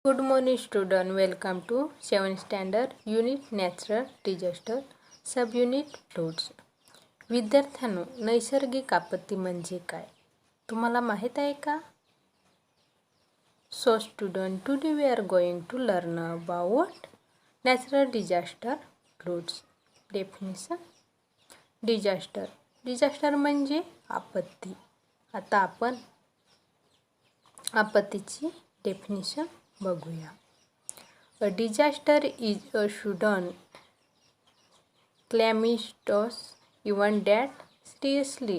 Good morning student, welcome to 7th standard unit natural disaster subunit floods. विद्यार्थ्यांनो, नैसर्गिक आपत्ती म्हणजे काय तुम्हाला माहित आहे का? So student, today we are going to learn about natural disaster floods. Definition. Disaster म्हणजे आपत्ती. आता आपण आपत्तीची डेफिनेशन बघूया. A disaster is a sudden calamitous event that seriously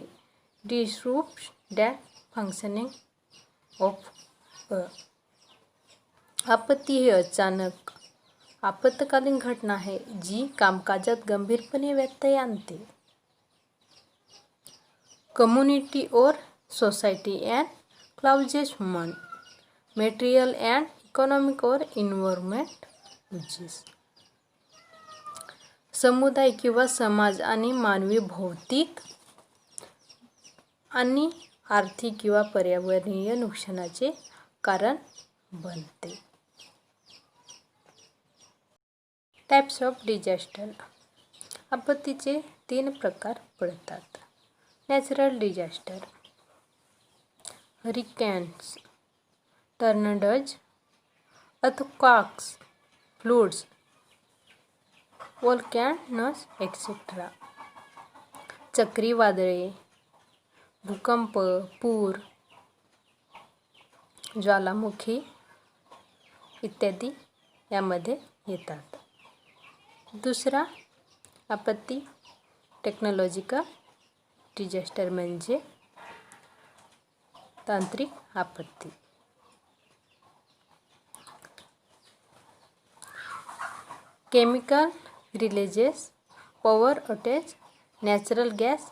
disrupts the functioning of a. आपत्ती ही अचानक आपत्कालीन घटना आहे जी कामकाजात गंभीरपणे व्यत्यय आणते. Community or society and causes human, material and economic or environment uses. समुदाय किंवा समाज आणि मानवी भौतिक आणि आर्थिक किंवा पर्यावरणीय नुकसानाचे कारण बनते. Types of disaster. आपत्तीचे 3 प्रकार पडतात. Natural disaster, hurricanes, tornadoes, earthquakes, floods, volcanoes, etc. चक्रीवादळे, भूकंप, पूर, ज्वालामुखी इत्यादी यामध्ये येतात. दुसरा आपत्ती टेक्नॉलॉजिकल डिजास्टर म्हणजे तांत्रिक आपत्ती. Chemical releases, power outage, natural gas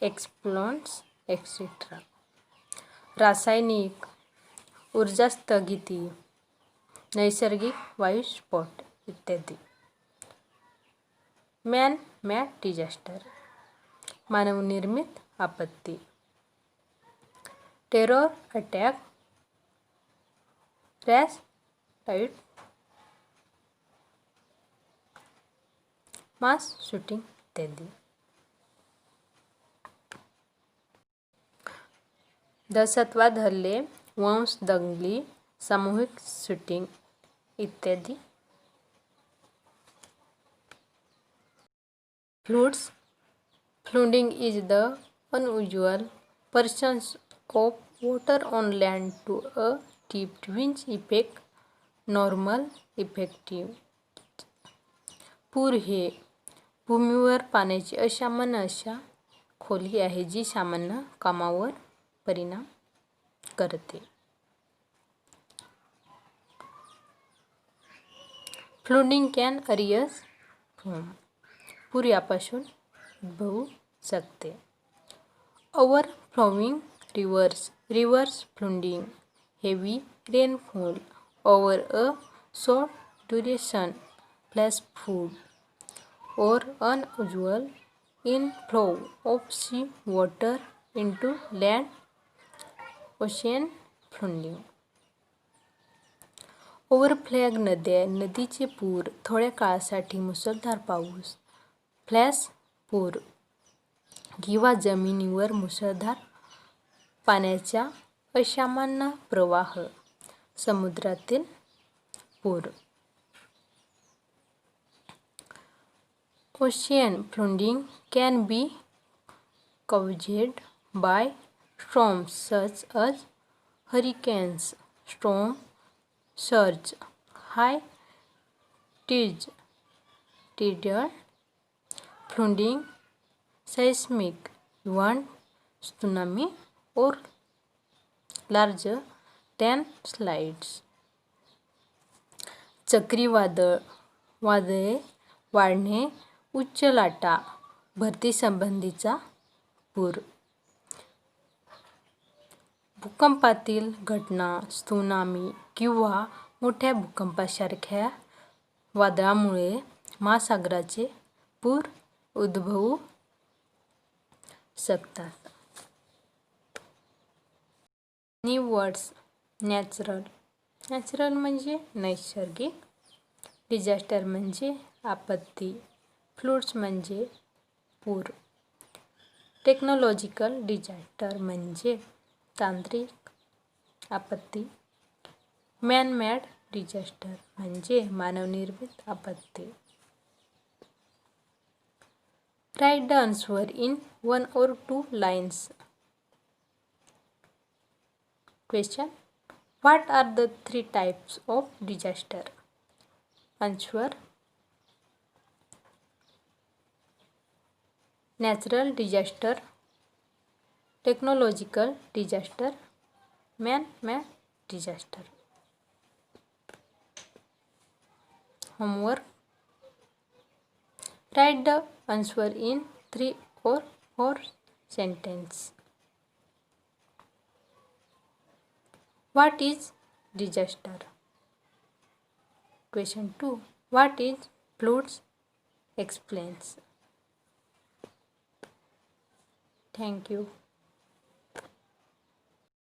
explodes etcetera. रासायनिक ऊर्जा स्थगिती, नैसर्गिक वायुस्फोट इत्यादी. मॅन मेड डिजास्टर, मानवनिर्मित आपत्ती. टेरर अटॅक, रॅश टाइट, मास शूटिंग इत्यादी. दहशतवाद हल्ले, वंशदंगली, सामूहिक शूटिंग इत्यादी. Floods. Flooding is the unusual presence of water on land to a depth which affect normal effective. पूर हे भूमीवर पाण्याची असामान्य अशा खोली आहे जी सामान्य कामावर परिणाम करते. Flooding can arise from. पूर यापासून उद्भवू शकते. Overflowing rivers flooding, heavy rainfall over a short duration, flash flood और unusual inflow of sea water into land, ocean flooding. Overflowing नद्या, नदीचे पूर, थोड्या काळासाठी मुसळधार पाऊस, फ्लॅश पूर किंवा जमिनीवर मुसळधार पाण्याचा असामान्य प्रवाह, समुद्रातील पूर. Ocean flooding can be caused by storms such as hurricanes, storm surge, high tides, tidal flooding, seismic event, tsunami or larger landslides. चक्रीवादळ, वादळे वाढणे, उच्च लाटा, भरतीसंबंधीचा पूर. भूकंपातील घटना, त्सुनामी किंवा मोठ्या भूकंपासारख्या वादळामुळे महासागराचे पूर उद्भवू शकतात. New words. नॅचरल नॅचरल म्हणजे नैसर्गिक, डिझास्टर म्हणजे आपत्ती, फ्लूड्स म्हणजे पूर, टेक्नॉलॉजिकल डिझास्टर म्हणजे तांत्रिक आपत्ती, मॅन-मेड डिझास्टर म्हणजे मानवनिर्मित आपत्ती. Write the answer in 1 or 2 lines. Question: what are the 3 types of disaster? Answer: natural disaster, technological disaster, man-made disaster. Homework: write the answer in 3 or 4 sentences. What is disaster? Question 2. What is floods? Explains. Thank you.